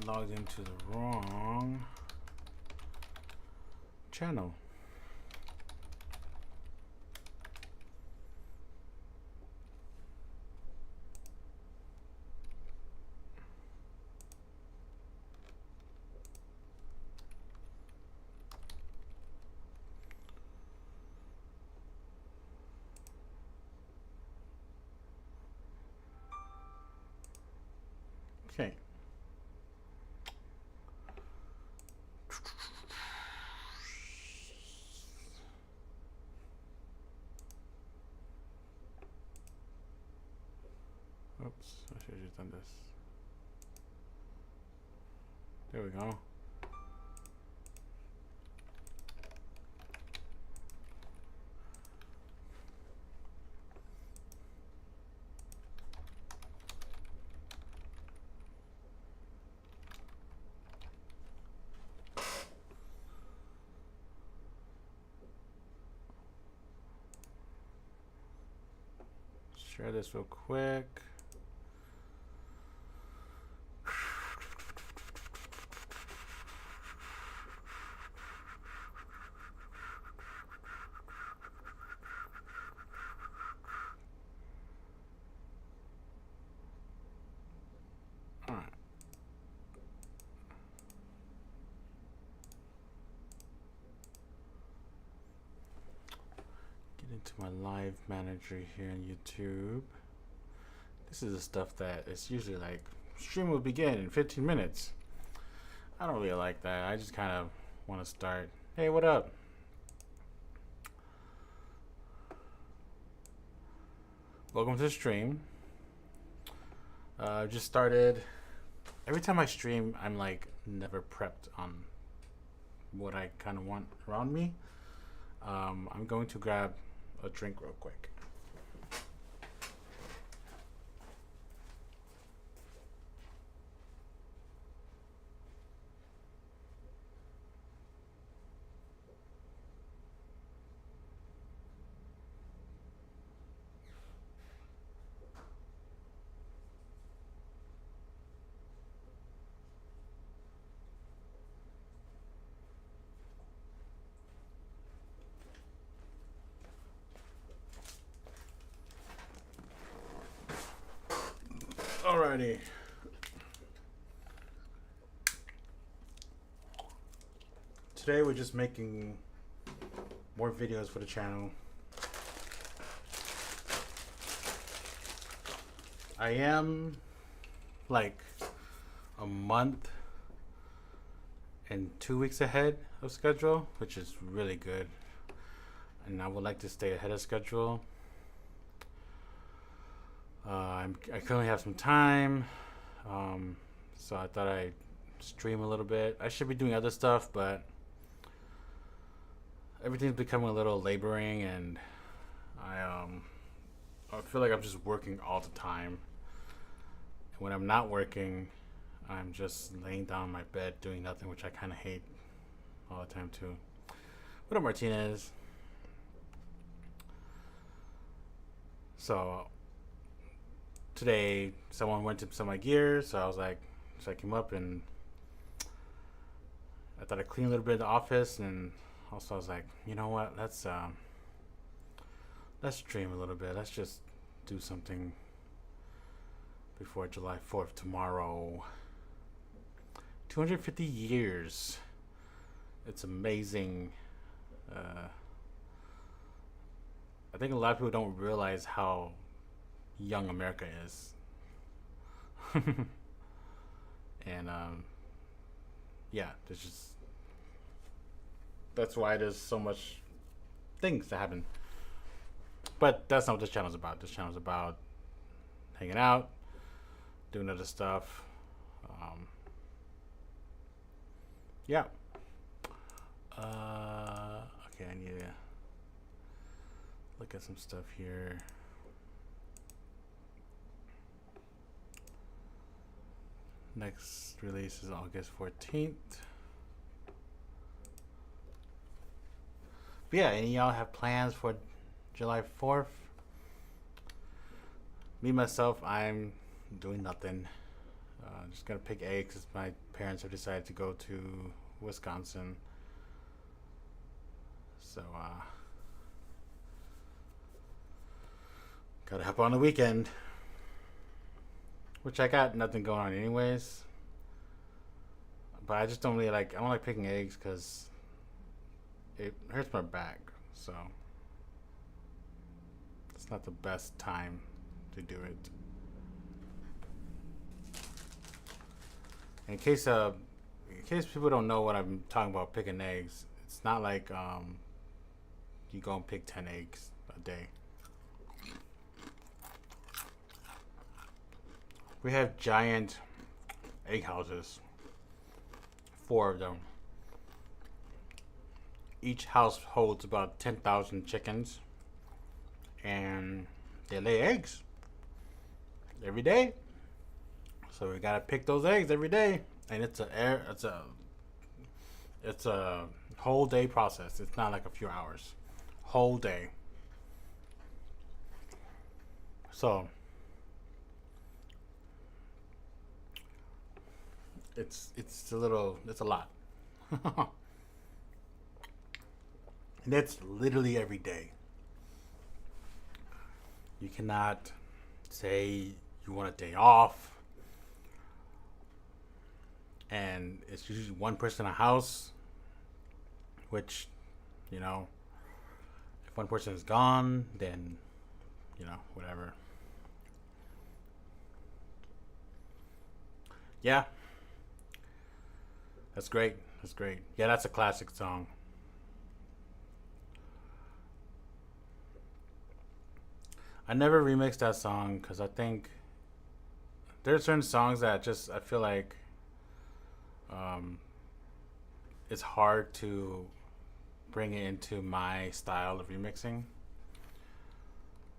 logged into the wrong channel. Okay. Oops, I should have just done this. There we go. Share this real quick. All right. Get into my live manager here on YouTube. This is the stuff that it's usually like stream will begin in 15 minutes. I don't really like that. I just kind of want to start. Hey, what up? Welcome to the stream. Just started. Every time I stream, I'm like never prepped on what I kind of want around me. I'm going to grab a drink real quick. Alrighty. Today we're just making more videos for the channel. I am like a month and 2 weeks ahead of schedule, which is really good. And I would like to stay ahead of schedule. I currently have some time, so I thought I'd stream a little bit. I should be doing other stuff, but everything's becoming a little laboring, and I feel like I'm just working all the time. And when I'm not working, I'm just laying down on my bed doing nothing, which I kind of hate all the time too. What up, Martinez? So today someone went to some of my gear, so I was like, so I came up and I thought I'd clean a little bit of the office, and also I was like, you know what, let's stream a little bit. Let's just do something before July 4th tomorrow. 250 years. It's amazing. I think a lot of people don't realize how young America is. And yeah, there's just, that's why there's so much things that happen. But that's not what this channel's about. This channel's about hanging out, doing other stuff. Yeah. Okay, I need to look at some stuff here. Next release is August 14th. But yeah, any of y'all have plans for July 4th? Me, myself, I'm doing nothing. Just gonna pick eggs because my parents have decided to go to Wisconsin. So, gotta help on the weekend. Which I got nothing going on anyways. But I just don't really like, I don't like picking eggs because it hurts my back. So, it's not the best time to do it. In case people don't know what I'm talking about picking eggs, it's not like you go and pick 10 eggs a day. We have giant egg houses, 4 of them. Each house holds about 10,000 chickens, and they lay eggs every day. So we gotta pick those eggs every day, and it's a whole day process. It's not like a few hours, whole day. So it's a lot, and it's literally every day. You cannot say you want a day off. And it's usually one person in a house, which, if one person is gone, then, whatever. Yeah. That's great. That's great. Yeah, that's a classic song. I never remixed that song because I think there are certain songs that I feel like um, it's hard to bring it into my style of remixing,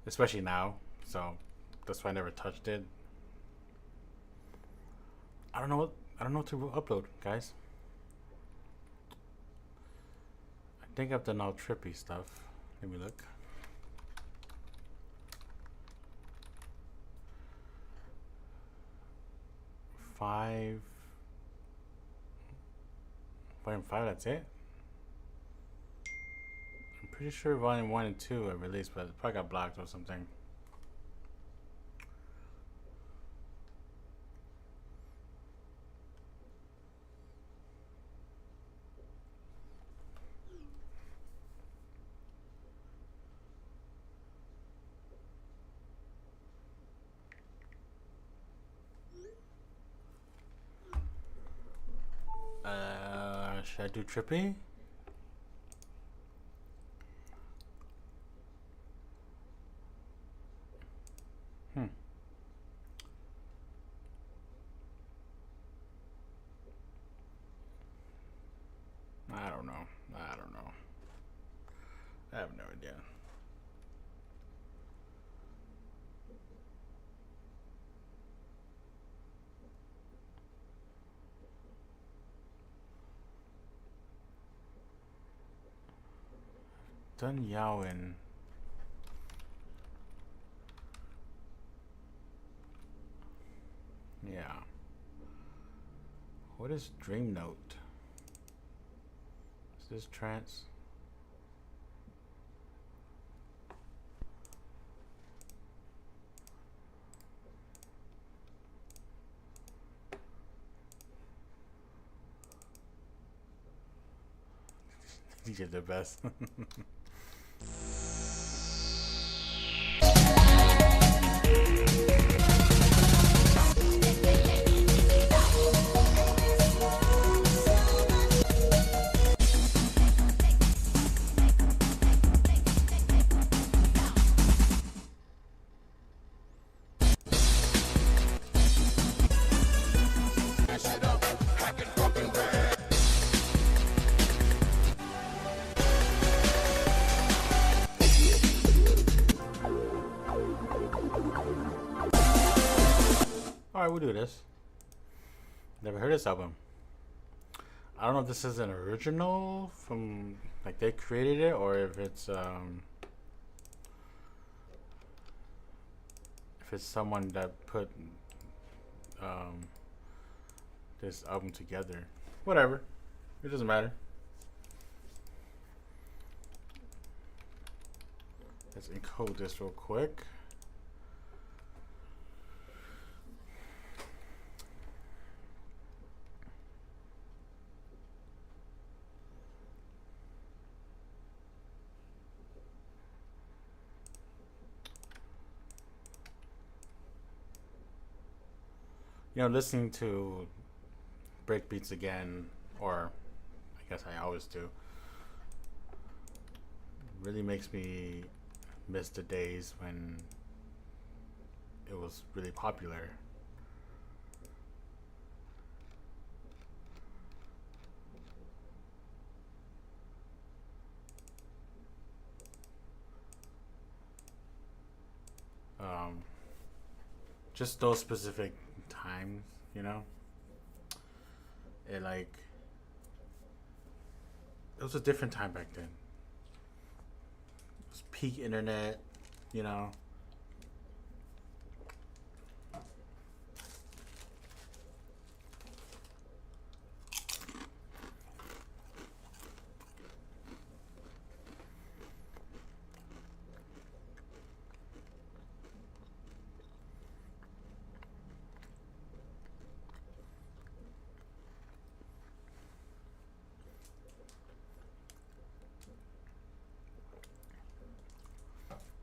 especially now. So that's why I never touched it. I don't know what to upload, guys. I think I've done all trippy stuff. Let me look. Volume 5, that's it? I'm pretty sure Volume 1 and 2 are released, but it probably got blocked or something. Should I do trippy? I don't know. I have no idea. Done Yowin. Yeah. What is Dream Note? Is this trance? These are the best. Alright, we'll do this. Never heard this album. I don't know if this is an original from, like, they created it, or if it's someone that put this album together. Whatever. It doesn't matter. Let's encode this real quick. Listening to breakbeats again, or I guess I always do, really makes me miss the days when it was really popular. Just those specific times, it it was a different time back then. It was peak internet, you know.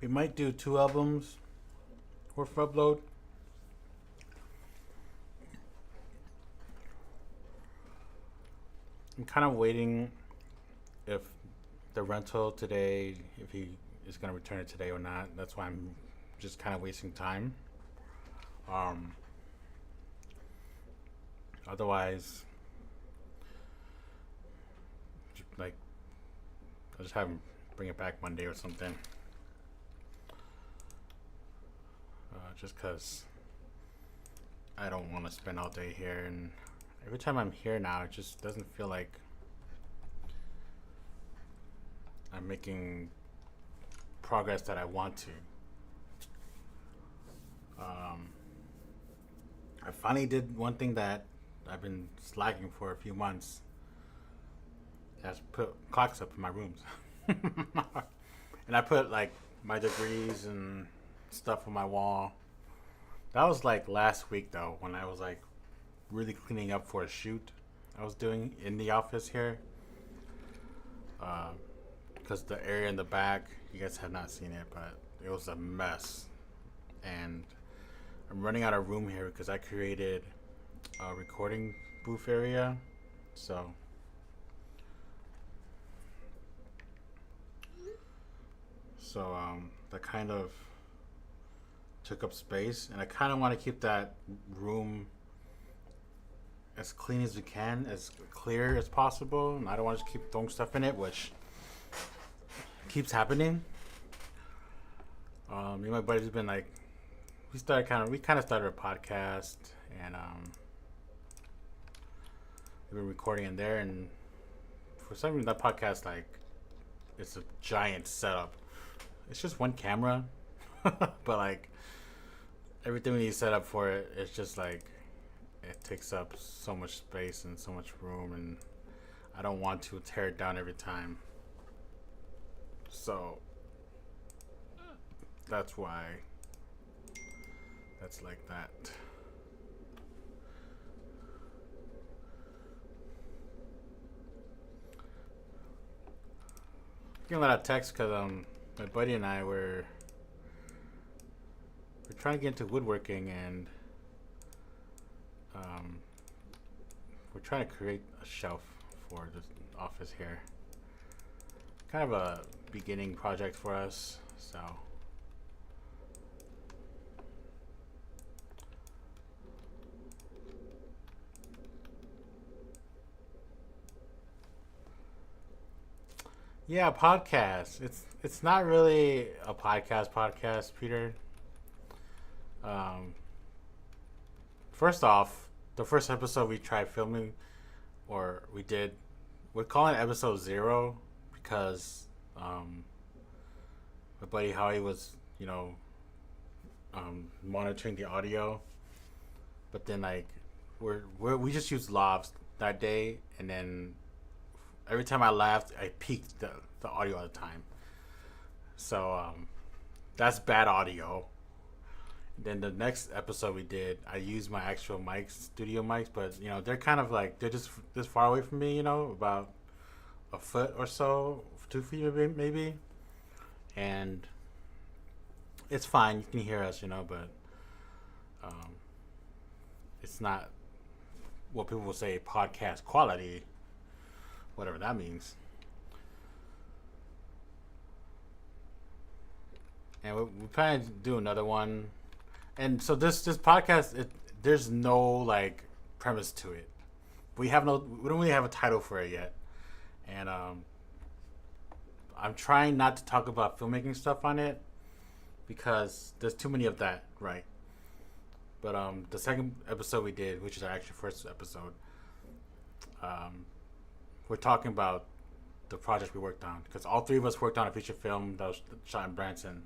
We might do 2 albums worth of upload. I'm kind of waiting if the rental today, if he is going to return it today or not. That's why I'm just kind of wasting time. Otherwise, I'll just have him bring it back Monday or something. Just because I don't want to spend all day here, and every time I'm here now, it just doesn't feel like I'm making progress that I want to. I finally did one thing that I've been slacking for a few months. That's put clocks up in my rooms. And I put my degrees and stuff on my wall. That was last week though, when I was really cleaning up for a shoot I was doing in the office here. Because the area in the back, you guys have not seen it, but it was a mess. And I'm running out of room here because I created a recording booth area. So that kind of took up space, and I kind of want to keep that room as clean as we can, as clear as possible, and I don't want to just keep throwing stuff in it, which keeps happening. Me and my buddies have been we kind of started a podcast, and we've been recording in there, and for some reason that podcast it's a giant setup. It's just one camera, but everything we need set up for it, it's just it takes up so much space and so much room, and I don't want to tear it down every time. So that's why that's like that. Getting a lot of texts because my buddy and I we're trying to get into woodworking, and we're trying to create a shelf for the office here. Kind of a beginning project for us, so yeah, podcast. It's not really a podcast, Peter. First off, the first episode we tried filming, or we're calling it episode 0 because my buddy Howie was, monitoring the audio, but then we just used lavs that day, and then every time I laughed, I peaked the audio all the time. So that's bad audio. Then the next episode we did, I used my actual mics, studio mics, but they're kind of like they're just this far away from me, about a foot or so, 2 feet maybe, and it's fine. You can hear us, but um, it's not what people will say podcast quality, whatever that means. And we plan to do another one. And so this podcast, there's no like premise to it. We don't really have a title for it yet. And I'm trying not to talk about filmmaking stuff on it because there's too many of that, right? But the second episode we did, which is our actual first episode, we're talking about the project we worked on because all three of us worked on a feature film that was shot in Branson.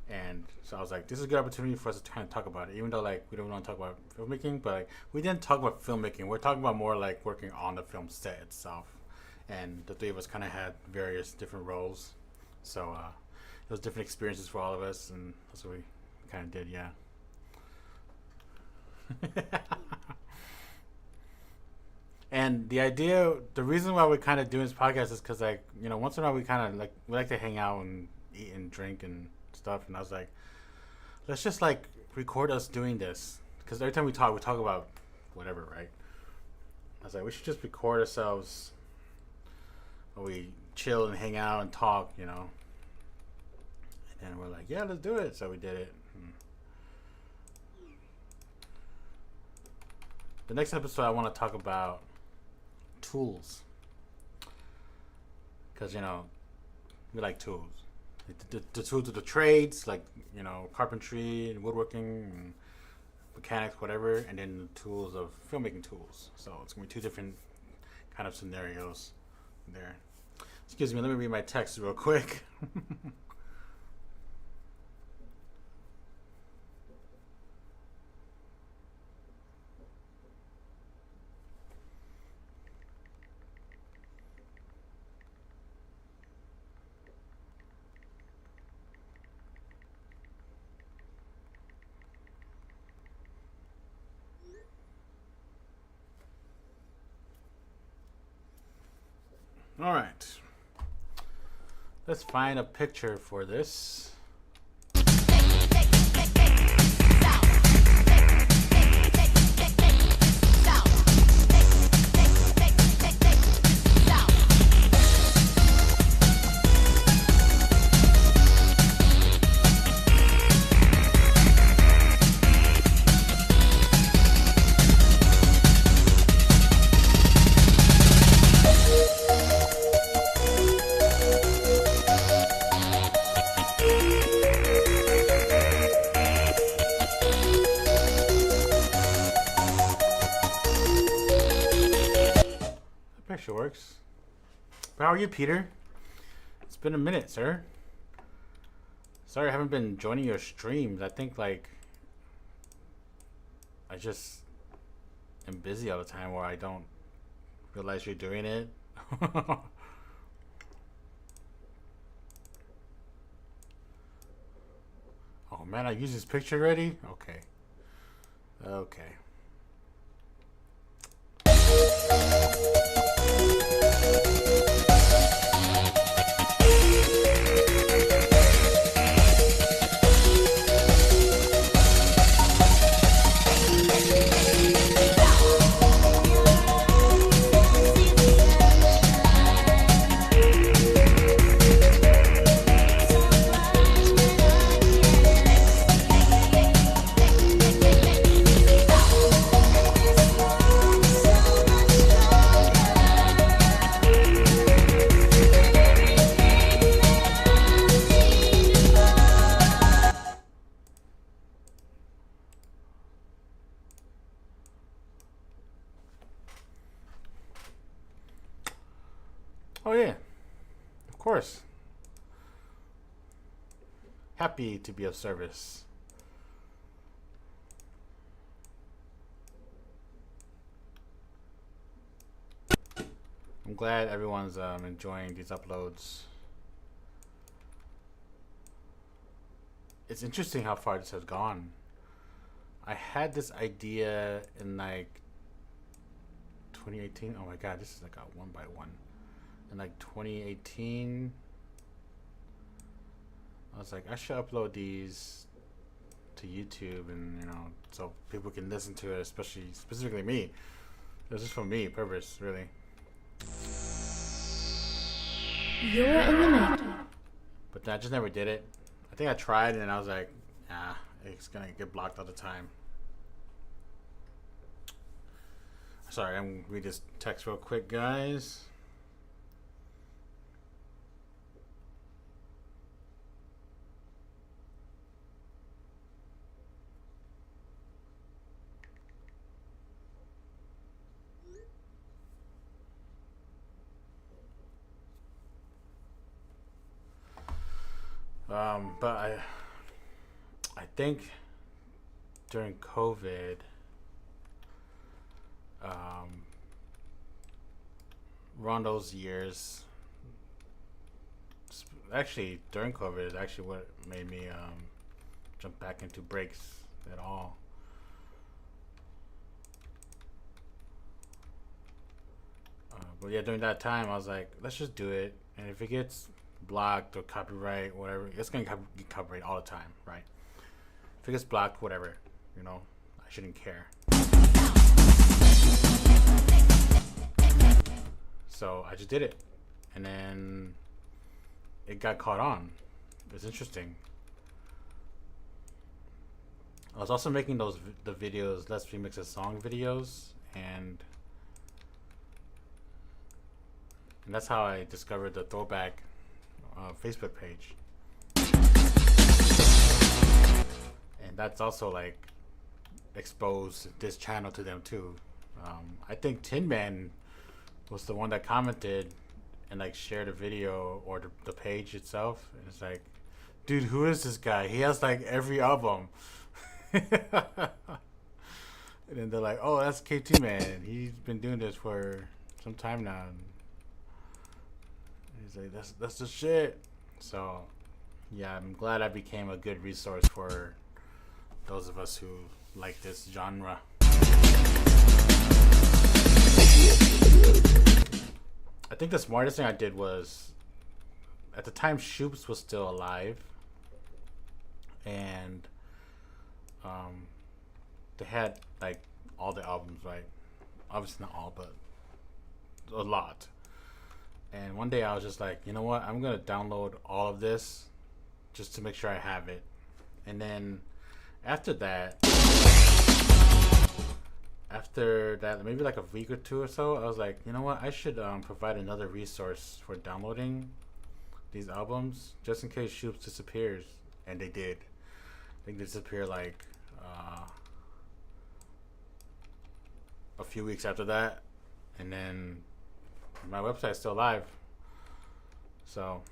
And so I was like, this is a good opportunity for us to kind of talk about it, even though like we don't want to talk about filmmaking, but like we didn't talk about filmmaking. We're talking about more like working on the film set itself. And the three of us kind of had various different roles, so it was different experiences for all of us, and that's what we kind of did, yeah. And the reason why we're kind of doing this podcast is because like once in a while we like to hang out and eat and drink and stuff, and I was like, let's just like record us doing this because every time we talk about whatever, right? I was like, we should just record ourselves while we chill and hang out and talk, and then we're like, yeah, let's do it. So we did it. The next episode I want to talk about tools because we like tools. The tools of the trades, like carpentry and woodworking and mechanics, whatever, and then the tools of filmmaking tools. So it's gonna be two different kind of scenarios there. Excuse me, let me read my text real quick. All right. Let's find a picture for this. Picture works. How are you, Peter? It's been a minute, sir. Sorry I haven't been joining your streams. I think like I just am busy all the time where I don't realize you're doing it. Oh man, I used this picture already? Okay. Okay. Oh yeah, of course. Happy to be of service. I'm glad everyone's enjoying these uploads. It's interesting how far this has gone. I had this idea in like 2018. Oh my god, this is like a one by one. In like 2018, I was like, I should upload these to YouTube, and so people can listen to it, specifically me. It was just for me, purpose, really. You're in the making. But I just never did it. I think I tried, and I was like, nah, it's gonna get blocked all the time. Sorry, I'm gonna read this text real quick, guys. But I think during COVID, around those years, actually during COVID is actually what made me jump back into breaks at all. But yeah, during that time, I was like, let's just do it, and if it gets blocked or copyright, whatever, it's gonna get copyright all the time, right? If it gets blocked, whatever, I shouldn't care. So I just did it, and then it got caught on. It's interesting. I was also making the videos, Let's Remix a Song videos, and that's how I discovered the Throwback Facebook page. And that's also like exposed this channel to them too. I think Tin Man was the one that commented and like shared a video or the page itself. And it's like, dude, who is this guy? He has like every album. And then they're like, oh, that's KT Man. He's been doing this for some time now. And he's like, that's the shit. So yeah, I'm glad I became a good resource for those of us who like this genre. I think the smartest thing I did was, at the time, Shoops was still alive, and they had like all the albums, right? Obviously not all, but a lot. And one day I was just like, you know what? I'm gonna download all of this just to make sure I have it. And then after that, maybe like a week or two or so, I was like, you know what? I should provide another resource for downloading these albums, just in case Shoops disappears. And they did. I think they disappeared like a few weeks after that, and then my website's still live. So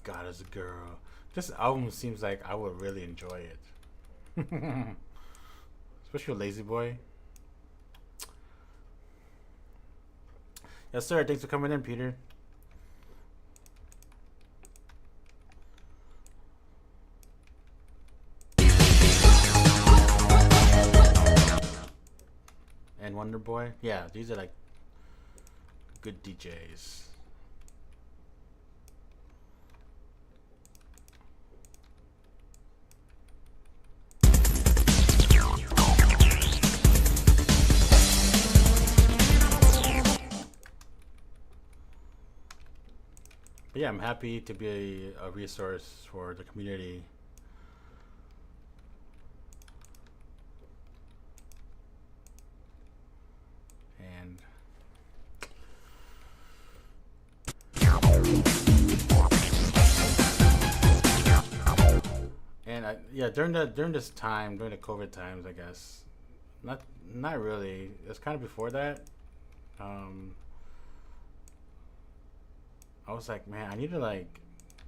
God is a Girl. This album seems like I would really enjoy it. Especially with Lazy Boy. Yes, sir. Thanks for coming in, Peter. And Wonder Boy. Yeah, these are like good DJs. But yeah, I'm happy to be a resource for the community. Yeah, during this time, during the COVID times, I guess, not really. It's kind of before that. I was like, man, I need to like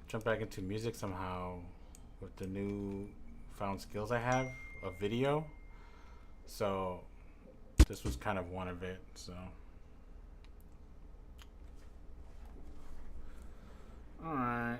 jump back into music somehow with the new found skills I have of video. So this was kind of one of it. So all right.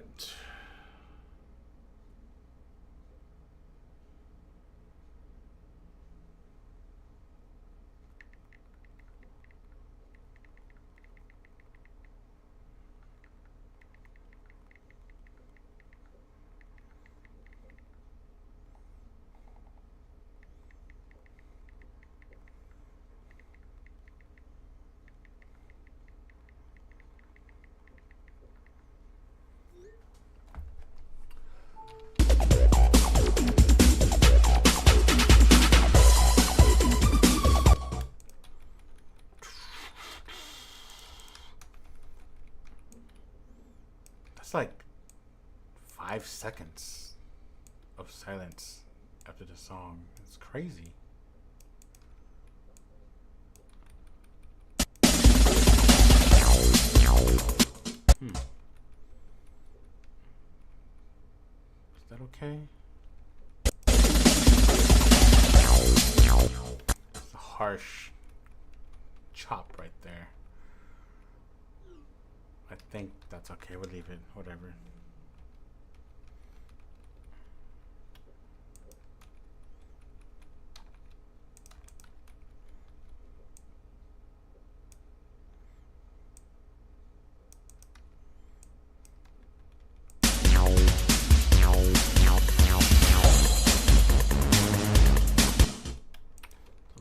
That's like 5 seconds of silence after the song. It's crazy. Hmm. Is that okay? It's a harsh chop right there. I think that's okay. We'll leave it. Whatever.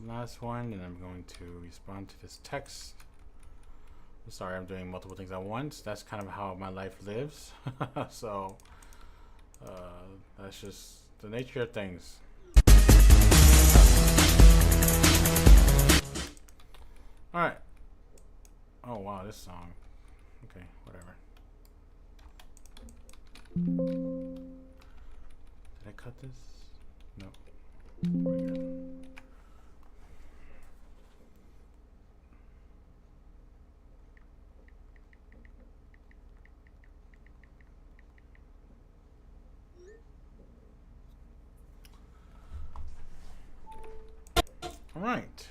Last one, and I'm going to respond to this text. I'm sorry, I'm doing multiple things at once. That's kind of how my life lives. So that's just the nature of things. All right. Oh wow, this song. Okay, whatever. Did I cut this? No. We're good. All right.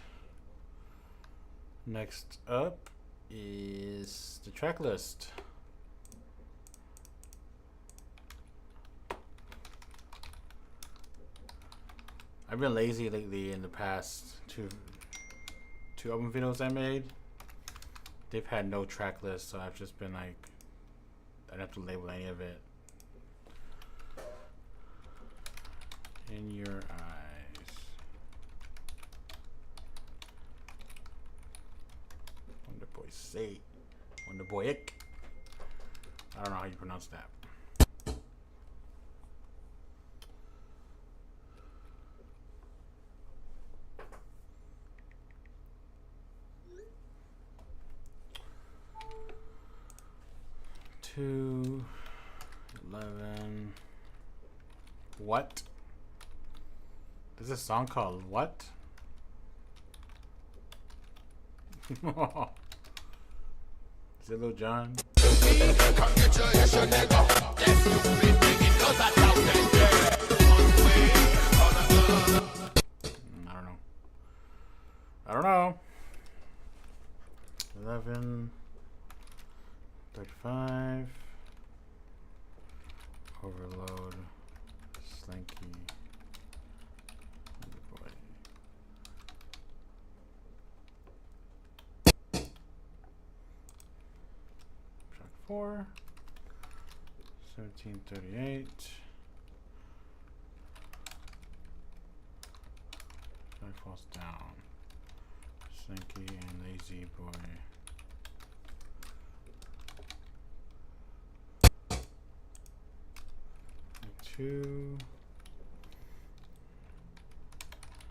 Next up is the track list. I've been lazy lately in the past two album videos I made. They've had no track list, so I've just been like, I don't have to label any of it. In Your Eyes. Wonder Boy Say. Wonder Boy Ick. I don't know how you pronounce that. Two, 11. What? There's a song called What? Is it Lil Jon? I don't know. 11, 35. Overload. Slinky. Boy. Track 4. 1738. Track falls down. Slinky and Lazy Boy. Two.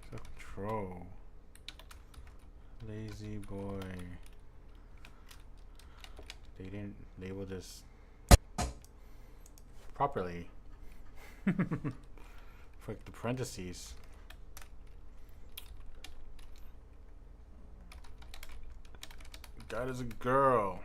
Self-control. Lazy Boy. They didn't label this properly. For the parentheses. God is a girl.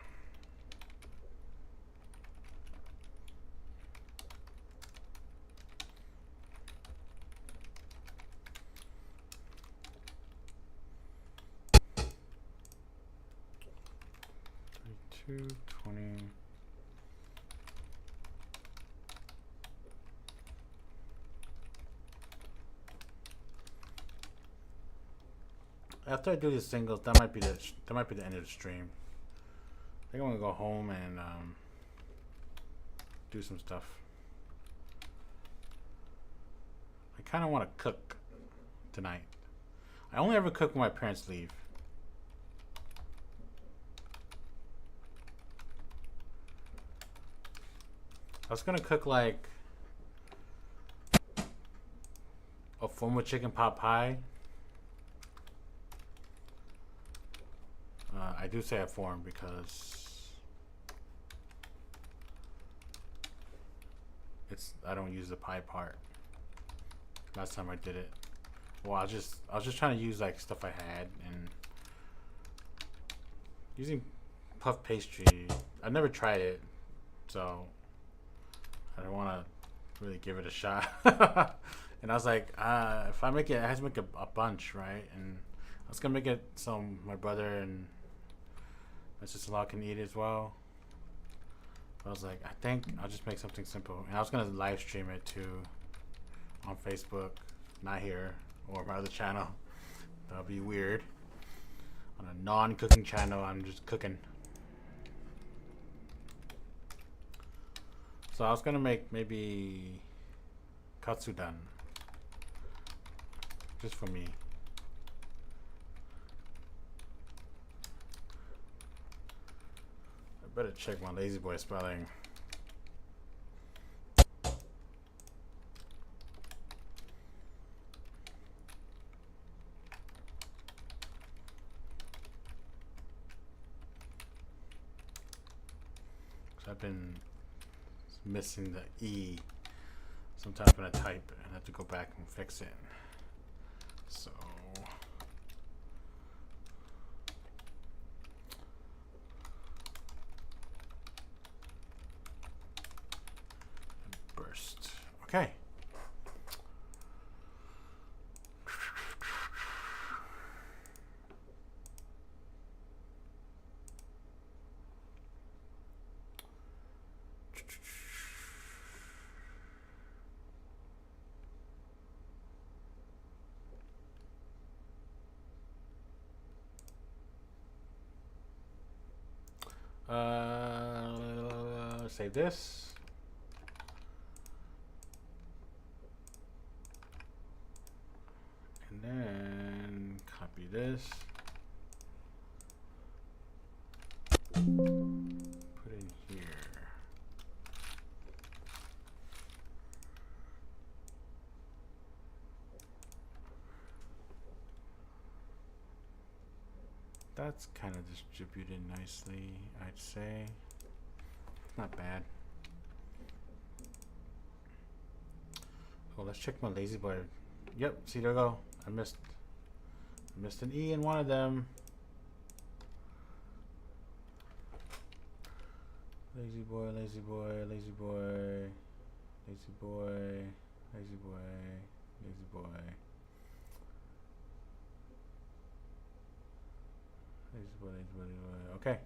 220. After I do these singles, that might be the end of the stream. I think I'm gonna go home and do some stuff. I kind of want to cook tonight. I only ever cook when my parents leave. I was gonna cook like a formal chicken pot pie. I do say a form because I don't use the pie part. Last time I did it, well, I was just trying to use like stuff I had, and using puff pastry. I've never tried it, so I don't want to really give it a shot. And I was like, if I make it, I have to make a bunch, right? And I was gonna make it so my brother and my sister-in-law can eat it as well. But I was like, I think I'll just make something simple. And I was gonna live stream it too on Facebook, not here, or my other channel. That'll be weird. On a non-cooking channel, I'm just cooking. So I was gonna make maybe katsudon, just for me. I better check my lazy boy spelling. I've been missing the E sometimes when I type, and I have to go back and fix it. So burst. Okay. Save this. And then copy this. Put in here. That's kind of distributed nicely, I'd say. Not bad. Oh, let's check my lazy boy. Yep, see, there we go. I missed an E in one of them. Lazy boy, lazy boy, lazy boy, lazy boy, lazy boy, lazy boy. Lazy boy, lazy boy, lazy boy. Okay.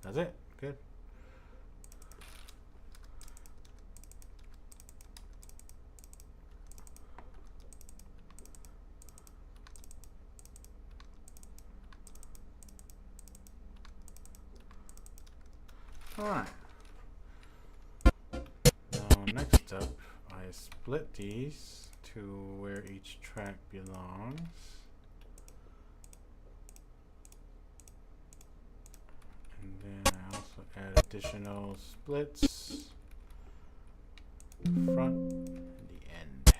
That's it. Good. Alright. Now next up, I split these to where each track belongs. And then I also add additional splits. Front and the end.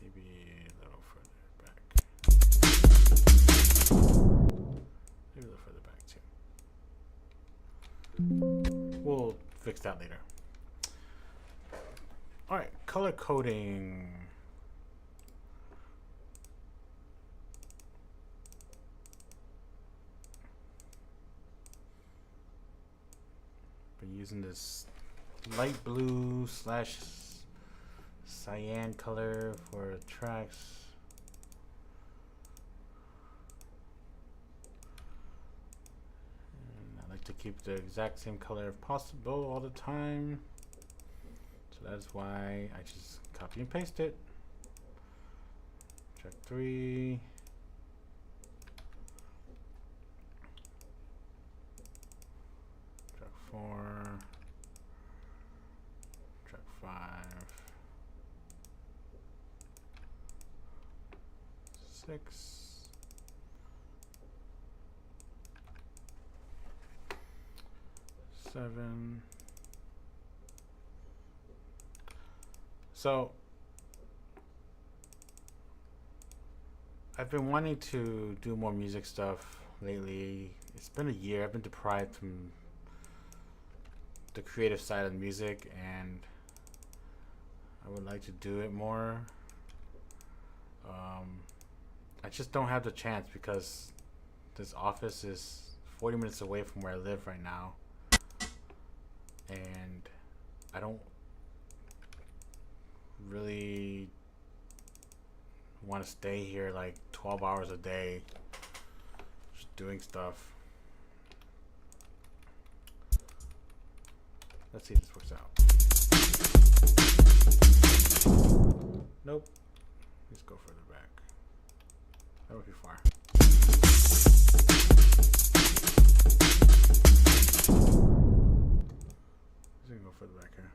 Maybe a little further back. Maybe a little further back too. We'll fix that later. Alright, color coding. Been using this light blue slash cyan color for tracks. And I like to keep the exact same color if possible all the time. So that's why I just copy and paste it. Track 3. Track 4. Track 5. 6. 7. So I've been wanting to do more music stuff lately. It's been a year. I've been deprived from the creative side of music, and I would like to do it more. I just don't have the chance because this office is 40 minutes away from where I live right now, and I don't really want to stay here like 12 hours a day just doing stuff. Let's see if this works out. Nope. Let's go further back. That would be far. Let's go further back here.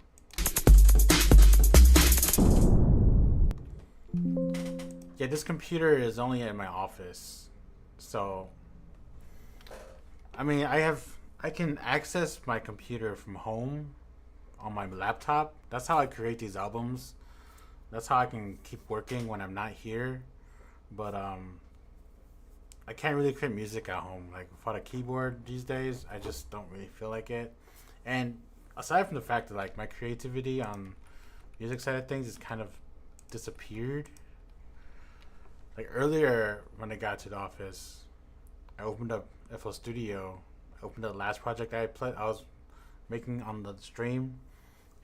Yeah, this computer is only at my office, so I mean, I can access my computer from home on my laptop. That's how I create these albums. That's how I can keep working when I'm not here. But I can't really create music at home. Like without a keyboard these days, I just don't really feel like it. And aside from the fact that like my creativity on music side of things is kind of disappeared. Like earlier when I got to the office, I opened up FL Studio. I opened up the last project I was making on the stream,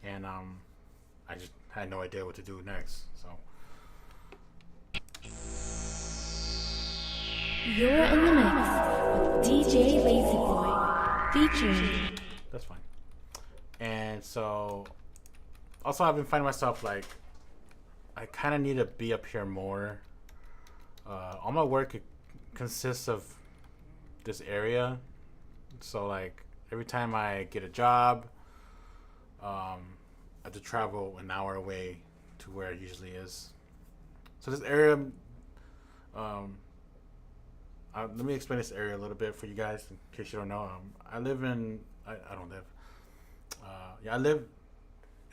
and I just had no idea what to do next. So You're in the mix with DJ Lazy Boy, featuring. that's fine. And so also I've been finding myself like I kind of need to be up here more. All my work consists of this area, so like every time I get a job, I have to travel an hour away to where it usually is. So this area, let me explain this area a little bit for you guys in case you don't know. I live in I don't live. I live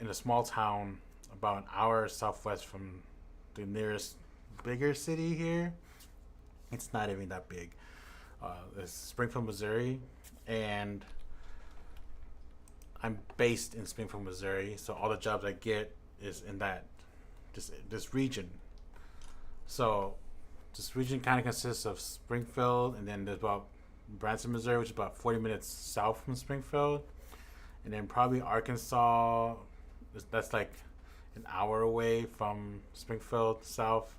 in a small town about an hour southwest from the nearest bigger city here. It's not even that big. It's Springfield, Missouri, and I'm based in Springfield, Missouri. So all the jobs I get is in this region. So this region kind of consists of Springfield, and then there's about Branson, Missouri, which is about 40 minutes south from Springfield, and then probably Arkansas. That's like an hour away from Springfield south.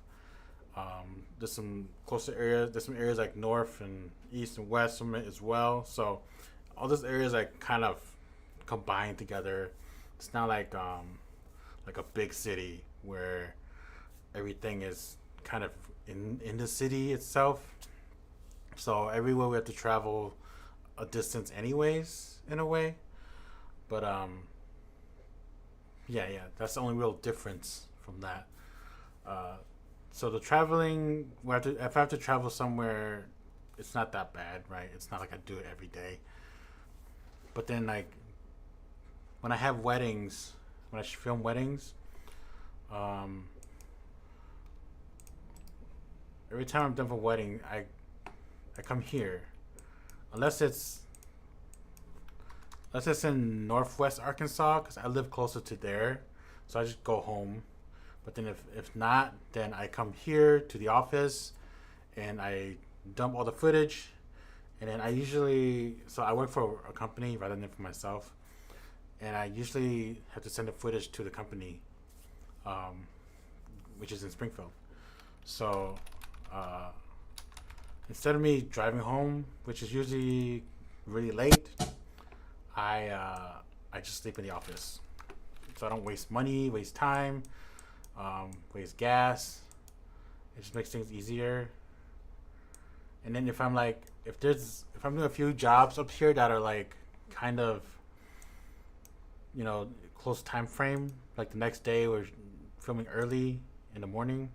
There's some closer areas. There's some areas like north and east and west from it as well. So all those areas like kind of combined together. It's not like a big city where everything is kind of in the city itself. So everywhere we have to travel a distance anyways, in a way. But yeah, that's the only real difference from that. So the traveling, if I have to travel somewhere, it's not that bad, right? It's not like I do it every day. But then, like, when I have weddings, when I film weddings, every time I'm done for a wedding, I come here, unless it's in Northwest Arkansas, because I live closer to there, so I just go home. But then if not, then I come here to the office and I dump all the footage. And then I work for a company rather than for myself. And I usually have to send the footage to the company um, which is in Springfield. So uh, instead of me driving home, which is usually really late, I just sleep in the office, so I don't waste money, waste time, waste gas. It just makes things easier. And then if I'm doing a few jobs up here that are like kind of, close time frame, like the next day we're filming early in the morning,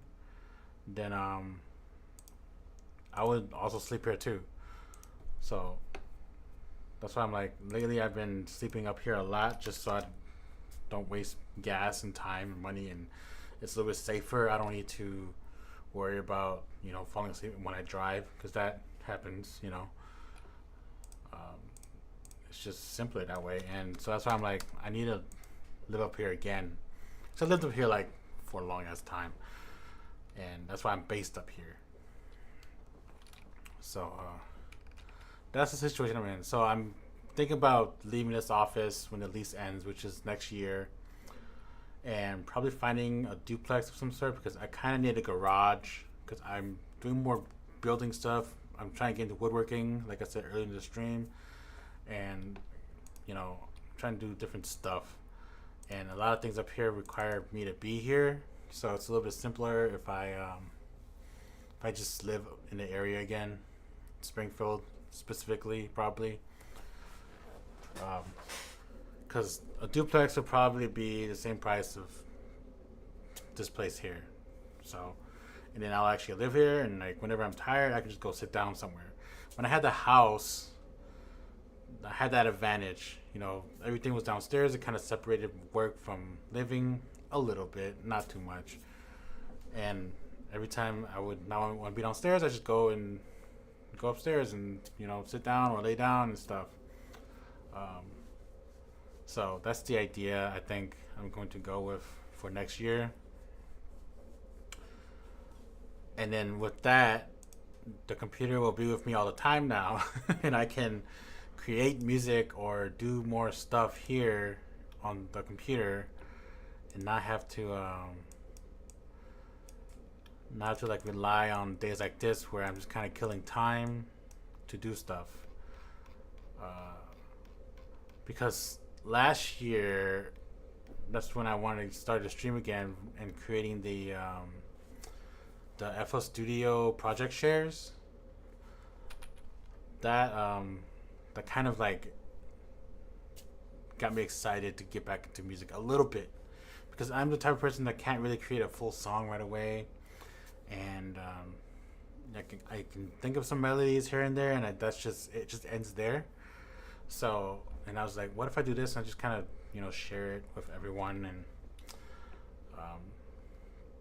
then I would also sleep here too. So that's why I'm like, lately I've been sleeping up here a lot just so I don't waste gas and time and money, and it's a little bit safer. I don't need to worry about falling asleep when I drive, because that happens. It's just simpler that way. And so that's why I'm like, I need to live up here again. So I lived up here like for a long ass time, and that's why I'm based up here. So that's the situation I'm in. So I'm thinking about leaving this office when the lease ends, which is next year, and probably finding a duplex of some sort, because I kind of need a garage, because I'm doing more building stuff. I'm trying to get into woodworking, like I said earlier in the stream, and trying to do different stuff. And a lot of things up here require me to be here, so it's a little bit simpler if I just live in the area again, Springfield specifically, probably. Because a duplex would probably be the same price of this place here. So, and then I'll actually live here, and like whenever I'm tired, I can just go sit down somewhere. When I had the house, I had that advantage. Everything was downstairs. It kind of separated work from living a little bit, not too much. And every time I would not want to be downstairs, I just go upstairs and sit down or lay down and stuff. So that's the idea I think I'm going to go with for next year. And then with that, the computer will be with me all the time now, and I can create music or do more stuff here on the computer, and not have to like rely on days like this where I'm just kind of killing time to do stuff. Because last year, that's when I wanted to start to stream again and creating the FL Studio project shares. That kind of like got me excited to get back into music a little bit, because I'm the type of person that can't really create a full song right away, and I can think of some melodies here and there, and it just ends there. So, and I was like, what if I do this and I just kind of share it with everyone, and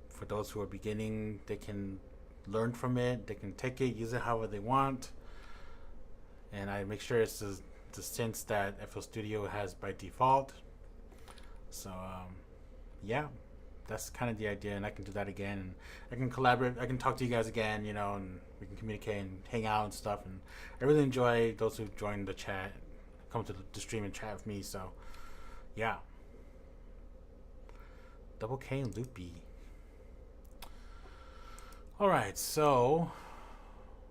for those who are beginning, they can learn from it, they can take it, use it however they want. And I make sure it's the synths that FL Studio has by default. So yeah, that's kind of the idea, and I can do that again, and I can collaborate, I can talk to you guys again, and we can communicate and hang out and stuff. And I really enjoy those who join the chat, come to the stream and chat with me. So yeah, Double K and Loopy. Alright, so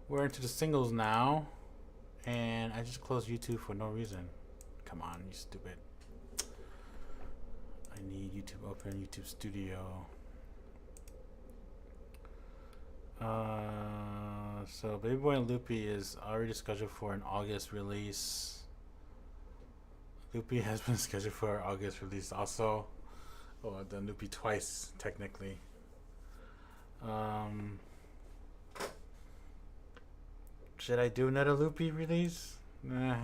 we're into the singles now. And I just closed YouTube for no reason. Come on, you stupid. I need YouTube open, YouTube Studio. So Baby Boy and Loopy is already scheduled for an August release. Loopy has been scheduled for an August release also. Oh, I've done Loopy twice, technically. Should I do another Loopy release? Nah.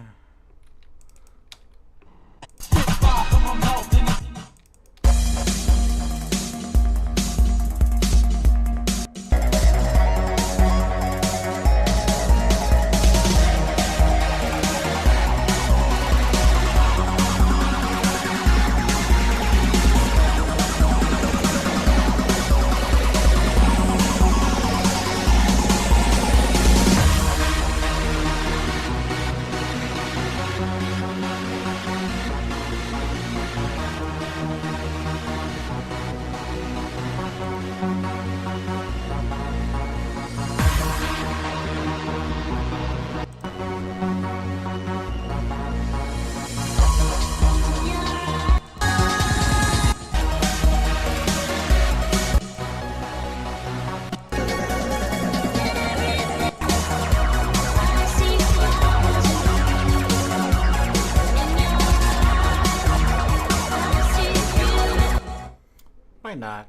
not.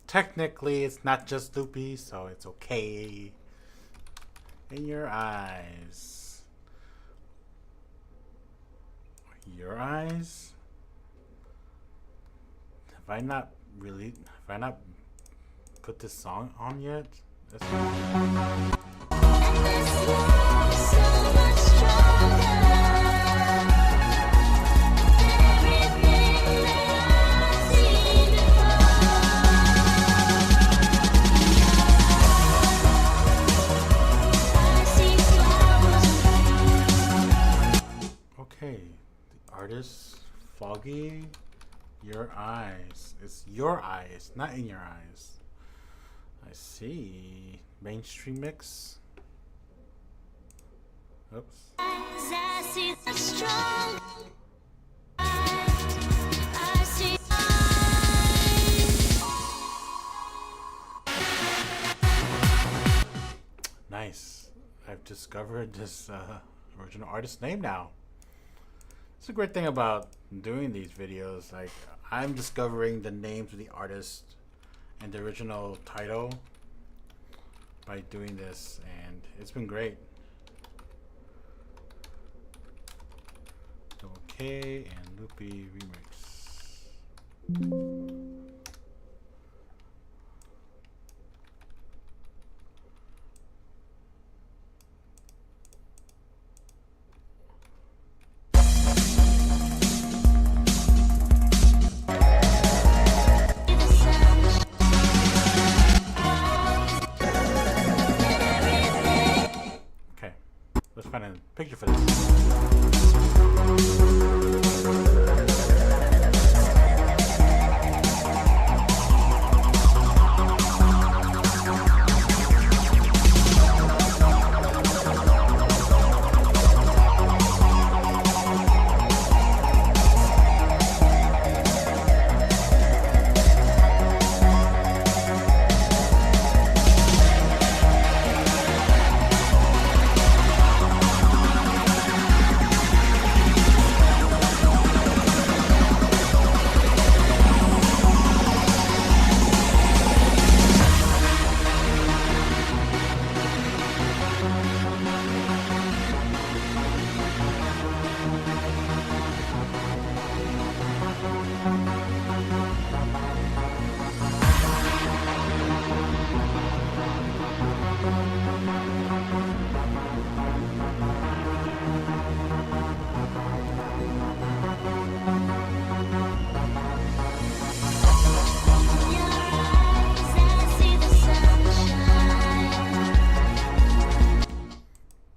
Technically, it's not just loopy, so it's okay. In your eyes. Your eyes? Have I not put this song on yet? Okay, the artist, Foggy, Your Eyes. It's your eyes, not in your eyes. I see. Mainstream mix. Oops. Nice. I've discovered this original artist name now. It's a great thing about doing these videos. Like, I'm discovering the names of the artist and the original title by doing this, and it's been great. Okay, and Loopy Remix. Let's find a picture for this.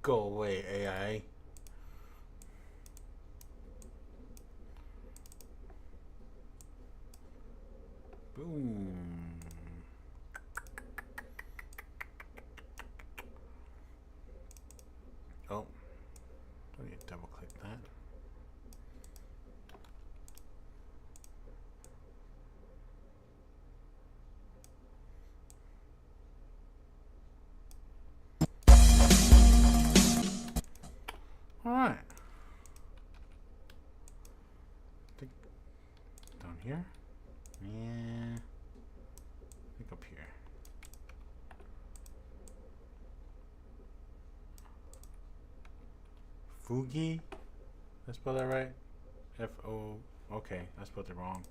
Go away, AI. Boom. Oh, let me double click that. All right. Down here. Yeah. I think up here. Fugi? Did I spell that right? F-O. Okay, I spelled it wrong.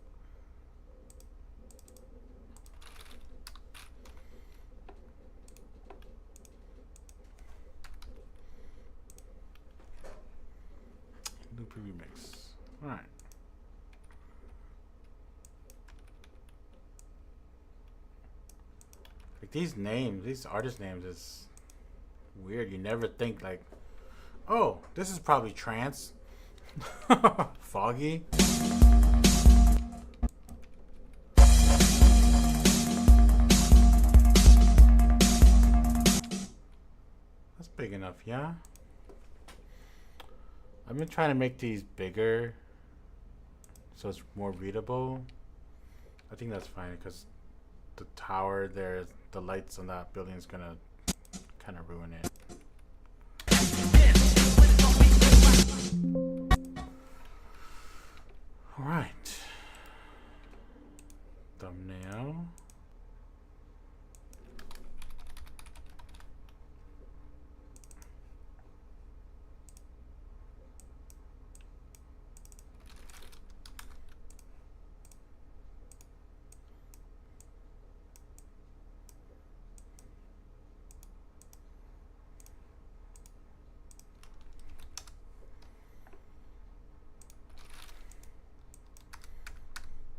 Loopy Remix. Alright. Like these names, these artist names is weird. You never think like, oh, this is probably trance. Foggy. That's big enough, yeah? I've been trying to make these bigger so it's more readable. I think that's fine because the tower there, the lights on that building is gonna kind of ruin it. All right. thumbnail.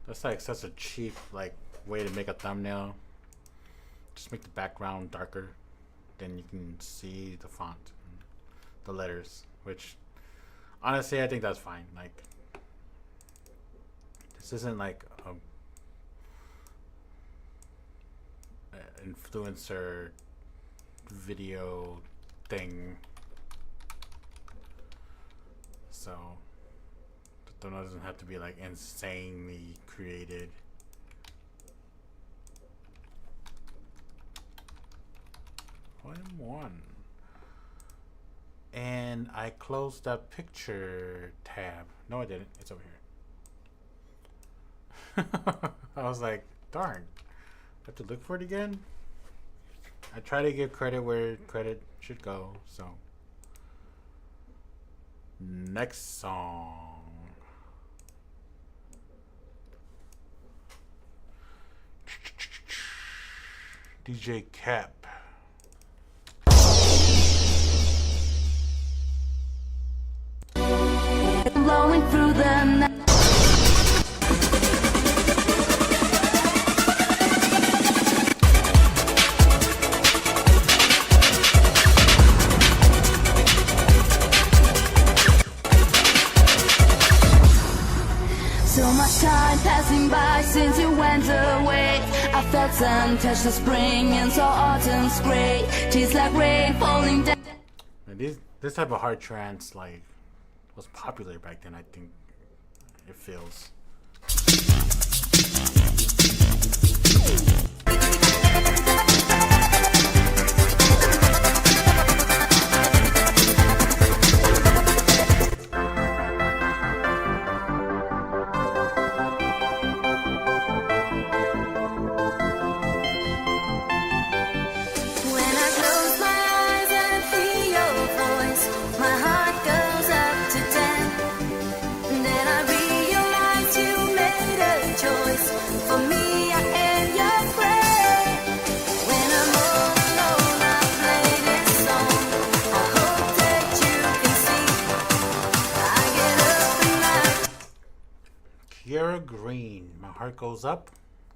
That's like such a cheap like way to make a thumbnail. Just make the background darker, then you can see the font, and the letters. Which, honestly, I think that's fine. Like, this isn't like a influencer video thing, so. The thumbnail doesn't have to be like insanely created. Volume 1. And I closed that picture tab. No, I didn't. It's over here. I was like, darn. I have to look for it again? I try to give credit where credit should go, so. Next song. DJ Cap. Blowing through the night. So much time passing by since you went away. I felt sun touch the spring and saw autumn's gray. Tears like rain falling down. And this type of hard trance like was popular back then. I think it feels. Green. My heart goes up.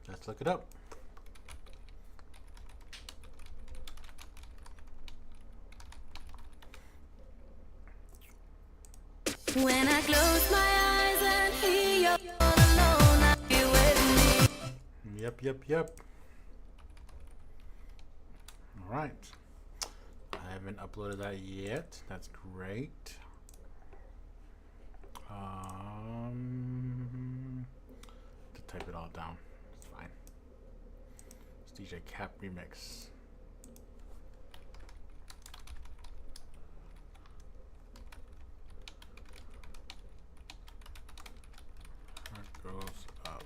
Let's look it up. When I close my eyes and hear you're alone, I'll be with me. Yep. All right. I haven't uploaded that yet. That's great. To type it all down. It's fine. It's DJ Cap Remix. Heart goes up.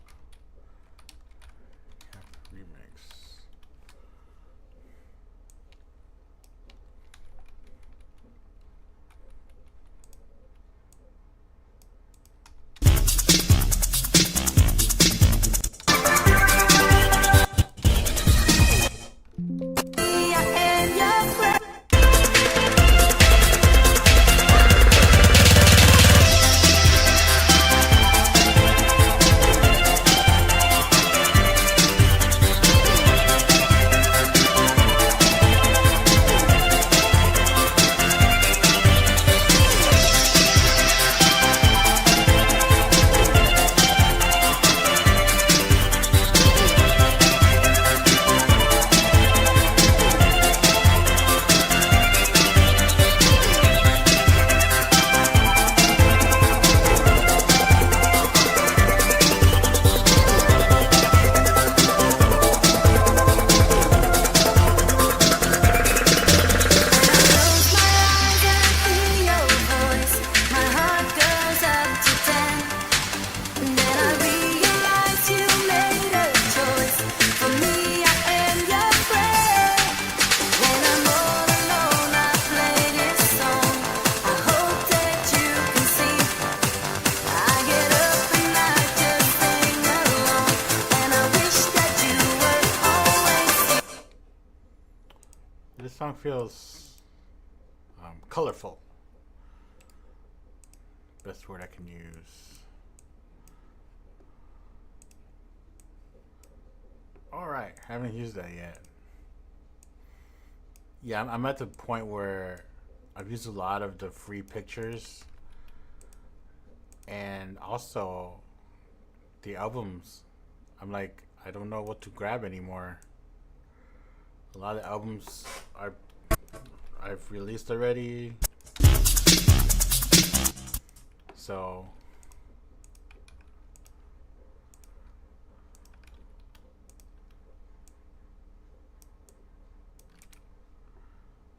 Cap Remix. song feels colorful. Best word I can use. Alright, haven't used that yet. Yeah, I'm at the point where I've used a lot of the free pictures, and also the albums. I'm like, I don't know what to grab anymore. A lot of albums I've released already. So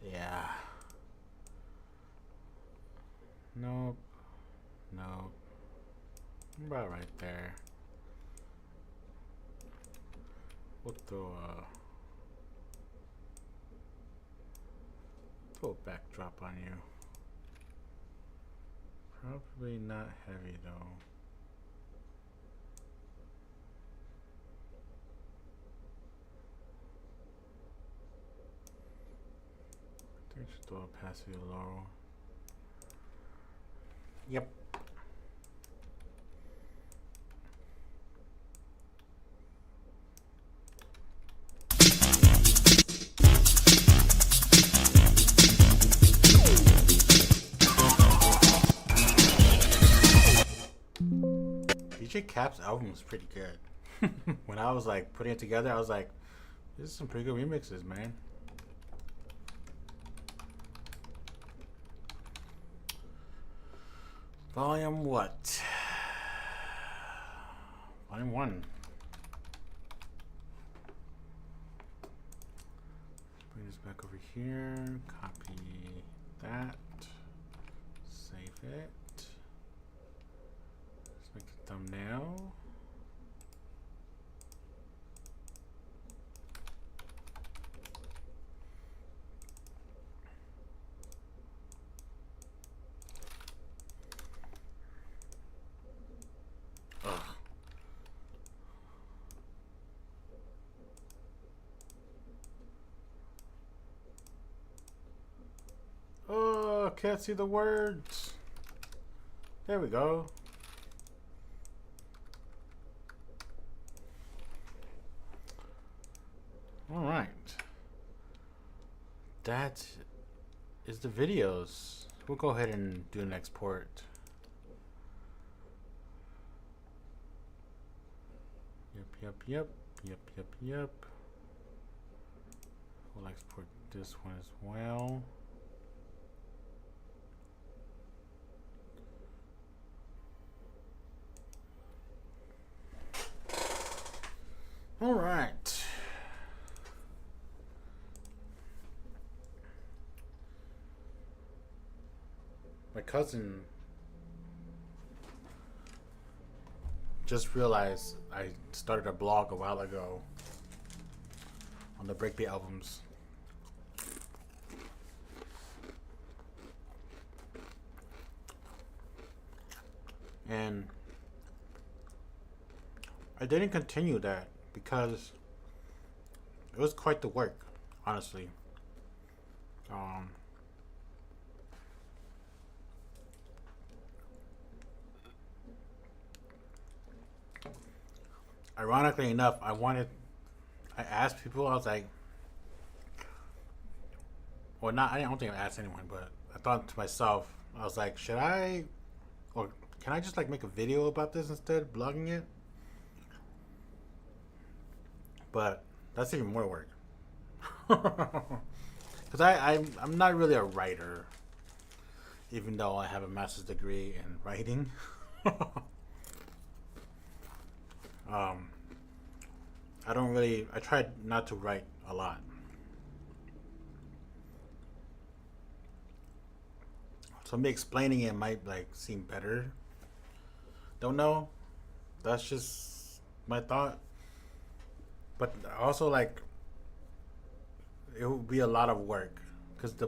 yeah. Nope. Nope. About right there. We'll throw a backdrop on you. Probably not heavy though. I think I should throw a opacity low. Yep. DJ Cap's album was pretty good. When I was like putting it together, I was like, this is some pretty good remixes, man. Volume what? Volume 1. Bring this back over here. Copy that. Save it. Let's make the thumbnail. Oh, can't see the words. There we go. All right. That is the videos. We'll go ahead and do an export. Yep. We'll export this one as well. All right. My cousin just realized I started a blog a while ago on the breakbeat albums. And I didn't continue that because it was quite the work, honestly. Ironically enough, I asked people, I was like, well, I don't think I asked anyone, but I thought to myself, I was like, should I, or can I just like make a video about this instead, blogging it? But that's even more work. Because I'm not really a writer, even though I have a master's degree in writing. I tried not to write a lot. So me explaining it might like seem better. Don't know. That's just my thought. But also like it would be a lot of work because the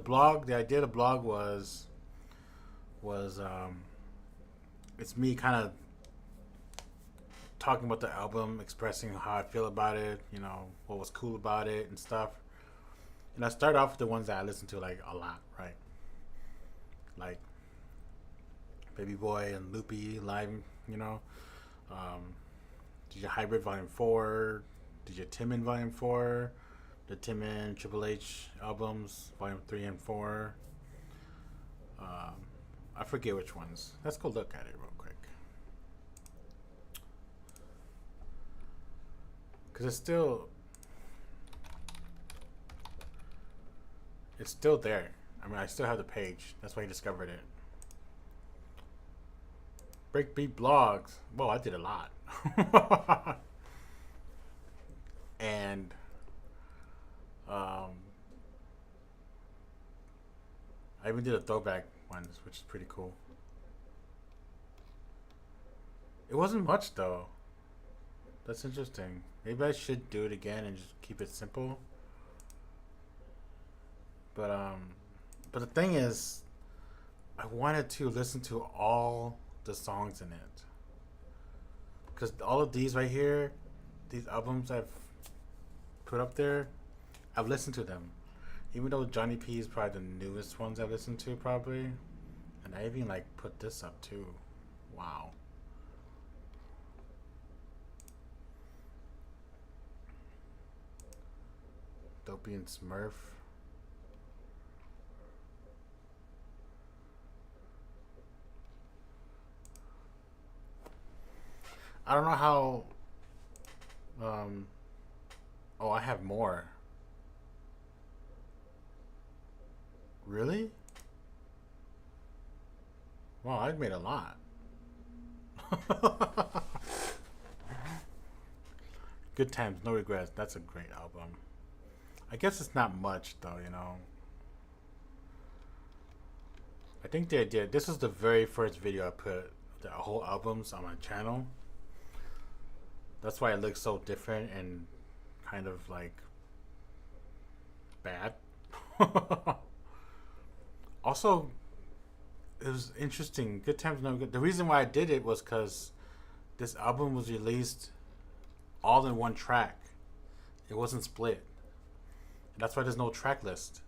idea of the blog was it's me kind of talking about the album, expressing how I feel about it, what was cool about it and stuff. And I start off with the ones that I listen to like a lot, right? Like Baby Boy and Loopy live, you know. Um, DJ Hybrid Volume 4, DJ Timon Volume 4, the Timon Triple H albums Volume 3 and 4. I forget which ones. Let's go look at it real quick. Because it's still there. I mean, I still have the page. That's why I discovered it. Breakbeat blogs. Whoa, I did a lot. And I even did a throwback ones, which is pretty cool. It wasn't much though. That's interesting. Maybe I should do it again and just keep it simple. But the thing is, I wanted to listen to all the songs in it, because all of these right here, these albums I've put up there, I've listened to them. Even though Johnny P is probably the newest ones I've listened to, probably, and I even like put this up too. Wow. Dopey and Smurf. I don't know how. Oh, I have more. Really? Wow, I've made a lot. Good Times, No Regrets. That's a great album. I guess it's not much though, you know. I think they did. This is the very first video I put the whole albums on my channel. That's why it looks so different and kind of like bad. Also, it was interesting. Good Times, No Good. The reason why I did it was because this album was released all in one track. It wasn't split. And that's why there's no track list.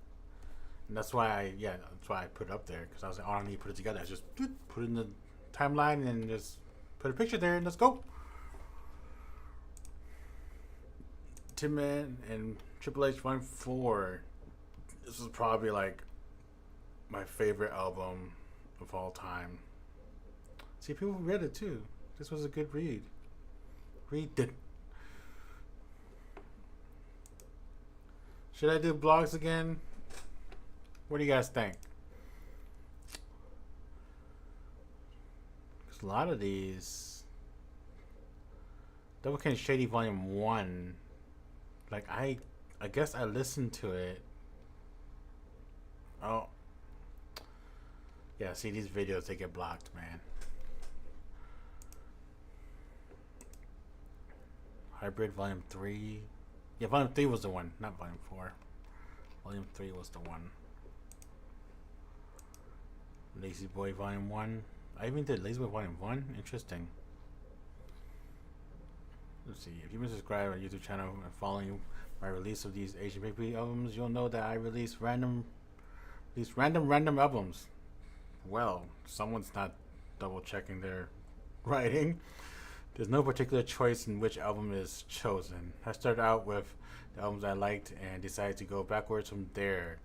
And that's why I put it up there, because I was like, oh, I don't need to put it together. I just put it in the timeline and just put a picture there and let's go. Timon and Triple H Volume 4. This is probably like my favorite album of all time. See, people read it too. This was a good read. Read it. Should I do blogs again? What do you guys think? Because a lot of these, Double K Shady Volume 1, like I guess I listened to it. Oh. Yeah, see, these videos, they get blocked, man. Hybrid Volume 3. Yeah, Volume 3 was the one, not Volume 4. Volume 3 was the one. Lazy Boy Volume 1. I even did Lazy Boy Volume 1. Interesting. Let's see. If you've been subscribed to my YouTube channel and following my release of these Asian Baby albums, you'll know that I release random albums. Well, someone's not double checking their writing. There's no particular choice in which album is chosen. I started out with the albums I liked and decided to go backwards from there.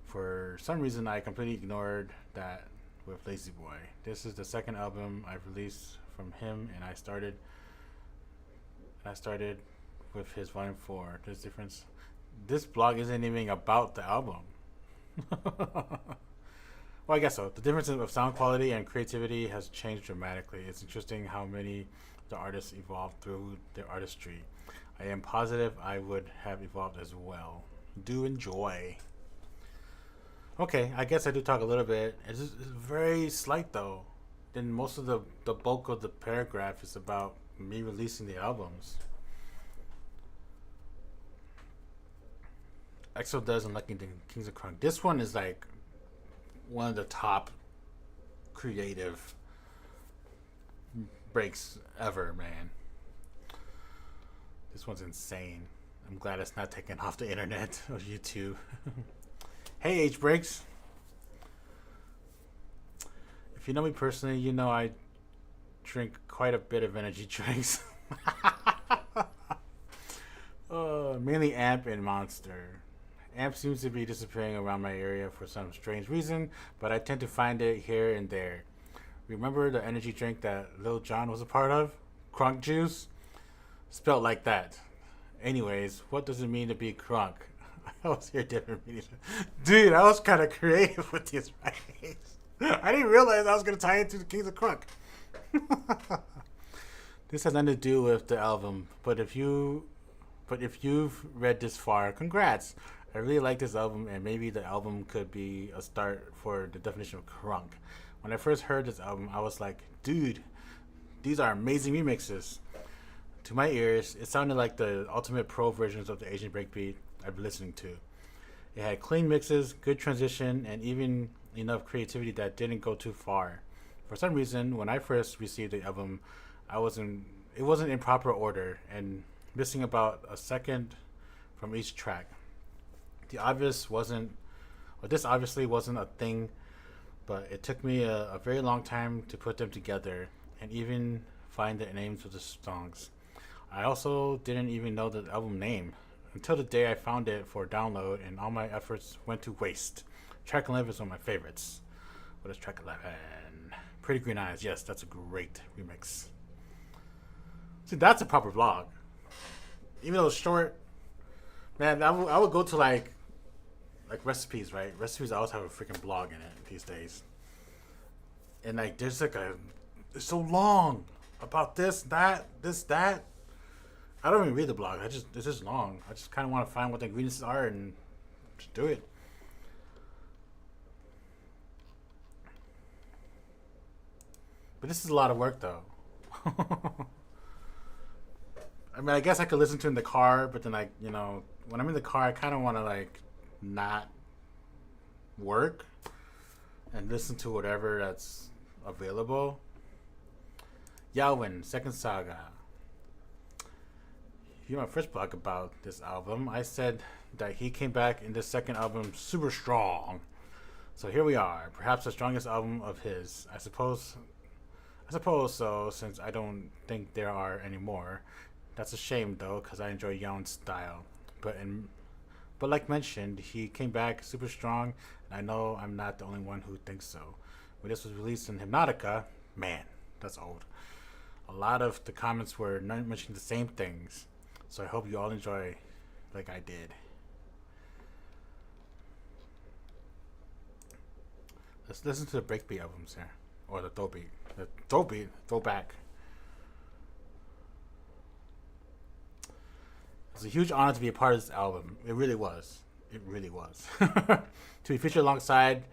For some reason, I completely ignored that with Lazy Boy. This is the second album I've released from him, and I started with his Volume 4. There's difference. This blog isn't even about the album. Well, I guess so. The difference of sound quality and creativity has changed dramatically. It's interesting how many the artists evolved through their artistry. I am positive I would have evolved as well. Do enjoy. Okay, I guess I do talk a little bit. It's very slight though. Then most of the bulk of the paragraph is about me releasing the albums. EXO does and Lucky Kings of Crunk. This one is like one of the top creative breaks ever, man. This one's insane. I'm glad it's not taken off the internet or YouTube. Hey, H Breaks. If you know me personally, you know I drink quite a bit of energy drinks. Mainly Amp and Monster. Amp seems to be disappearing around my area for some strange reason, but I tend to find it here and there. Remember the energy drink that Lil Jon was a part of? Crunk Juice? Spelled like that. Anyways, what does it mean to be crunk? I was here different meanings. Dude, I was kind of creative with these writings. I didn't realize I was going to tie into the Kings of Crunk. This has nothing to do with the album, but if you've read this far, congrats. I really like this album, and maybe the album could be a start for the definition of crunk. When I first heard this album, I was like, dude, these are amazing remixes. To my ears, it sounded like the ultimate pro versions of the Asian breakbeat I've been listening to. It had clean mixes, good transition, and even enough creativity that didn't go too far. For some reason, when I first received the album, it wasn't in proper order and missing about a second from each track. This obviously wasn't a thing, but it took me a very long time to put them together and even find the names of the songs. I also didn't even know the album name until the day I found it for download, and all my efforts went to waste. Track 11 is one of my favorites. What is track 11? Pretty Green Eyes. Yes, that's a great remix. See, that's a proper vlog. Even though it's short, man, I would go to like recipes, right? Recipes always have a freaking blog in it these days. And like, there's like it's so long about this, that. I don't even read the blog. It's just long. I just kind of want to find what the ingredients are and just do it. But this is a lot of work, though. I mean, I guess I could listen to it in the car, but then, like, you know, when I'm in the car, I kind of want to, like, not work and listen to whatever that's available. Yalwin, Second Saga. My first blog about this album, I said that he came back in this second album super strong. So here we are, perhaps the strongest album of his. I suppose so, since I don't think there are any more. That's a shame though, because I enjoy Yeon's style. But like mentioned, he came back super strong, and I know I'm not the only one who thinks so. When this was released in Hypnotica, man, that's old. A lot of the comments were not mentioning the same things. So I hope you all enjoy like I did. Let's listen to the breakbeat albums here. Or the throwbeat. The throwback. It's a huge honor to be a part of this album. It really was. To be featured alongside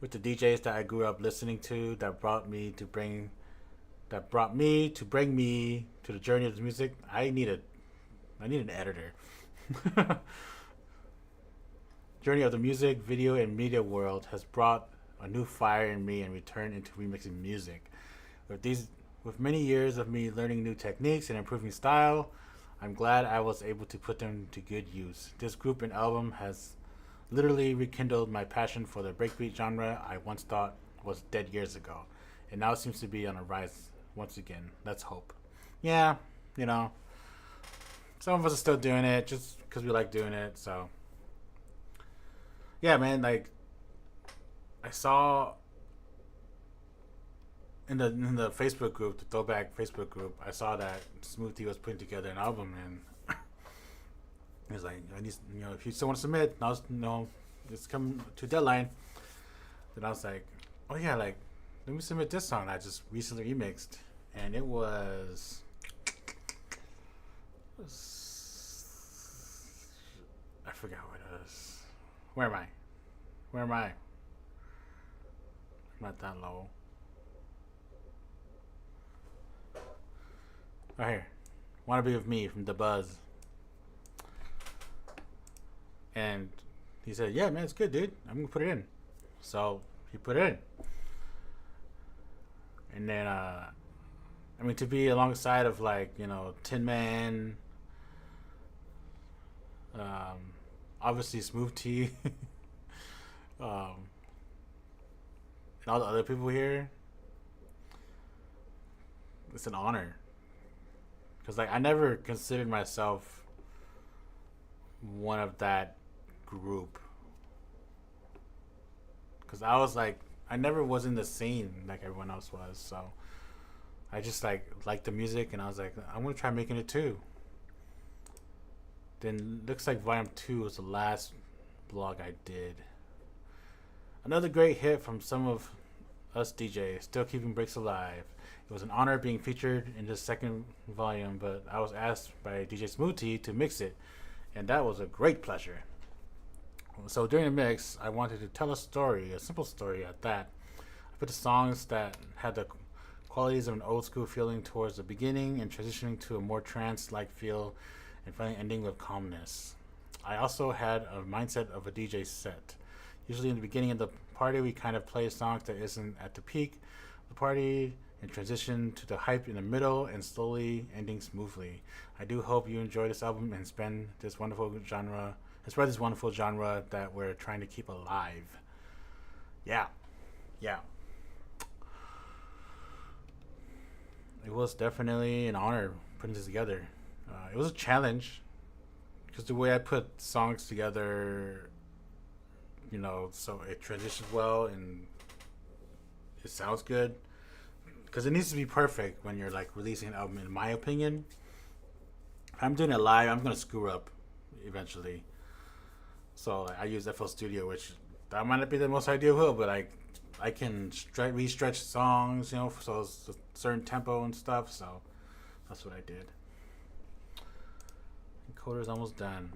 with the DJs that I grew up listening to, that brought me to bring me to the journey of the music. I need an editor. Journey of the music, video, and media world has brought a new fire in me and returned into remixing music. With many years of me learning new techniques and improving style, I'm glad I was able to put them to good use. This group and album has literally rekindled my passion for the breakbeat genre I once thought was dead years ago. And now it seems to be on a rise once again. Let's hope. Yeah, you know, some of us are still doing it just because we like doing it. So, yeah, man, like, I saw in the Facebook group, the Throwback Facebook group, I saw that Smoothie was putting together an album, and he was like, I need, you know, if you still want to submit, now, you know, it's come to deadline. Then I was like, oh yeah, like, let me submit this song I just recently remixed, and it was I forgot what it is. Where am I? I'm not that low. Right here. Wanna Be With Me from The Buzz. And he said, yeah, man, it's good, dude. I'm gonna put it in. So he put it in. And then, I mean, to be alongside of, like, you know, Tin Man, obviously Smooth T, um, and all the other people here. It's an honor because like I never considered myself one of that group because I was like I never was in the scene like everyone else was. So I just like liked the music and I was like I'm gonna try making it too. Then looks like Volume 2 was the last blog I did. Another great hit from some of us DJs, still keeping breaks alive. It was an honor being featured in the second volume, but I was asked by DJ Smoothie to mix it, and that was a great pleasure. So during the mix, I wanted to tell a story, a simple story at that. I put the songs that had the qualities of an old school feeling towards the beginning and transitioning to a more trance-like feel and finally ending with calmness. I also had a mindset of a DJ set. Usually in the beginning of the party, we kind of play a song that isn't at the peak of the party and transition to the hype in the middle and slowly ending smoothly. I do hope you enjoy this album and spread this wonderful genre that we're trying to keep alive. Yeah. It was definitely an honor putting this together. It was a challenge because the way I put songs together, so it transitions well and it sounds good. Because it needs to be perfect when you're like releasing an album, in my opinion. If I'm doing it live, I'm gonna screw up eventually. So I use FL Studio, which that might not be the most ideal, but I can re-stretch songs, so it's a certain tempo and stuff. So that's what I did. Encoder's almost done.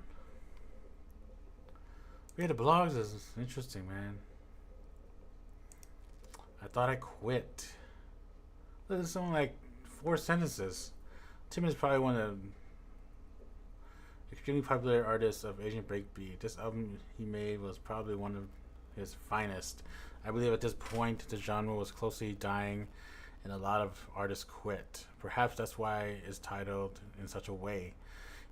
Yeah, the blogs is interesting, man. I thought I quit. There's only like 4 sentences. Tim is probably one of the extremely popular artists of Asian breakbeat. This album he made was probably one of his finest. I believe at this point the genre was closely dying and a lot of artists quit. Perhaps that's why it's titled in such a way.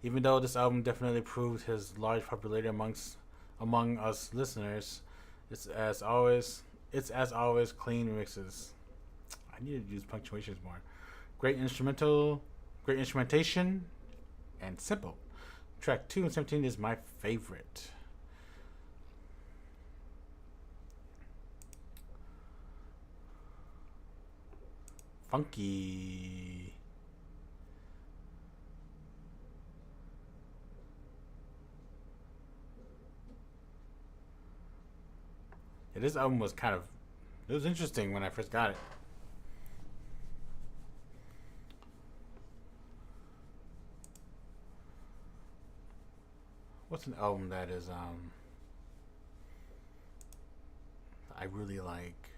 Even though this album definitely proved his large popularity among us listeners, it's as always clean remixes. I need to use punctuations more. Great instrumentation, and simple. Track 2 and 17 is my favorite. Funky. Yeah, this album was it was interesting when I first got it. What's an album that is I really like?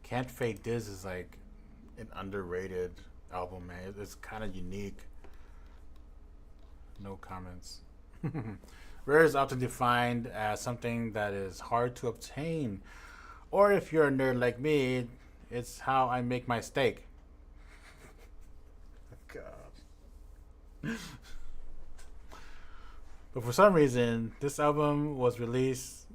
Can't Fake This is like an underrated album, man. It's kind of unique. No comments. Rare is often defined as something that is hard to obtain, or if you're a nerd like me, it's how I make my steak. God. But for some reason, this album was released.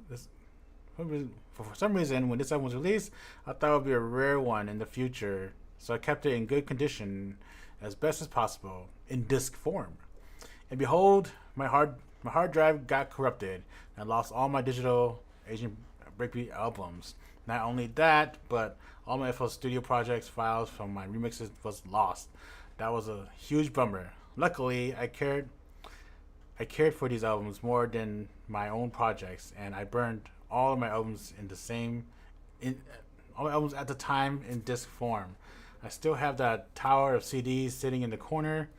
For some reason, when this album was released, I thought it would be a rare one in the future, so I kept it in good condition as best as possible in disc form. And behold, my hard drive got corrupted, and I lost all my digital Asian breakbeat albums. Not only that, but all my FL Studio projects files from my remixes was lost. That was a huge bummer. Luckily, I cared for these albums more than my own projects, and I burned all of my albums all my albums at the time in disc form. I still have that tower of CDs sitting in the corner,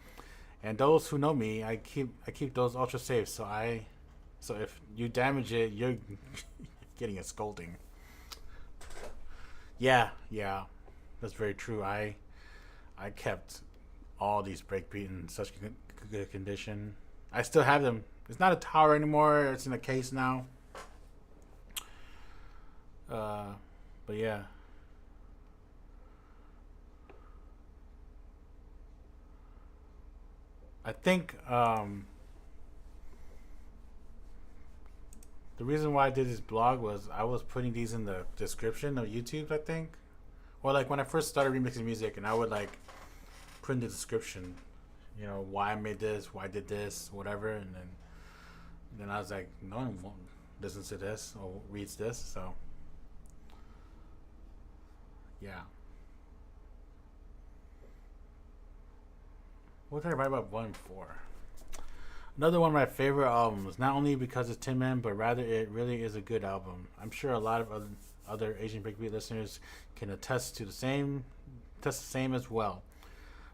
and those who know me, I keep those ultra safe. So if you damage it, you're getting a scolding. Yeah, that's very true. I kept all these breakbeat in such good condition. I still have them. It's not a tower anymore. It's in a case now. But yeah. I think the reason why I did this blog was I was putting these in the description of YouTube, I think. Or like when I first started remixing music, and I would like put in the description, you know, why I made this, why I did this, whatever, and then I was like, no one won't listen to this or reads this, so yeah. What did I write about Volume 4? Another one of my favorite albums, not only because it's Tin Man, but rather it really is a good album. I'm sure a lot of other Asian breakbeat listeners can attest the same as well.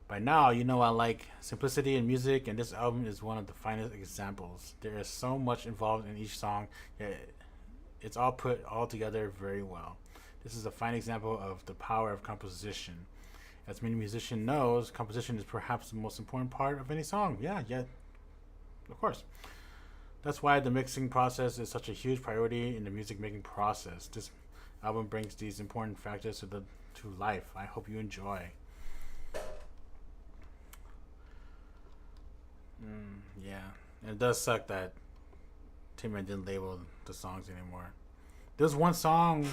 By now, you know I like simplicity in music, and this album is one of the finest examples. There is so much involved in each song, yet it's all put all together very well. This is a fine example of the power of composition. As many musician knows, composition is perhaps the most important part of any song. Yeah, of course. That's why the mixing process is such a huge priority in the music making process. This album brings these important factors to life. I hope you enjoy. Yeah, and it does suck that Tim Man didn't label the songs anymore. There's one song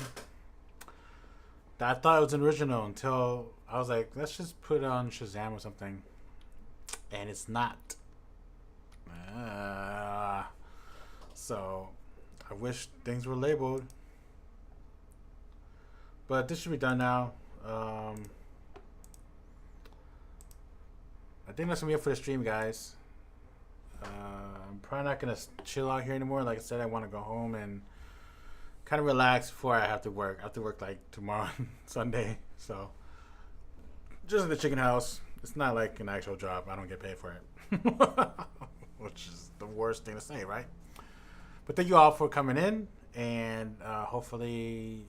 that I thought it was an original until I was like, let's just put it on Shazam or something, and it's not. So I wish things were labeled, but this should be done now. I think that's gonna be it for the stream, guys. I'm probably not gonna chill out here anymore. Like I said, I want to go home and kind of relax before I have to work. I have to work like tomorrow, Sunday. So just in the chicken house. It's not like an actual job. I don't get paid for it, which is the worst thing to say, right? But thank you all for coming in, and hopefully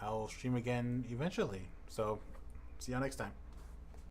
I'll stream again eventually. So see y'all next time.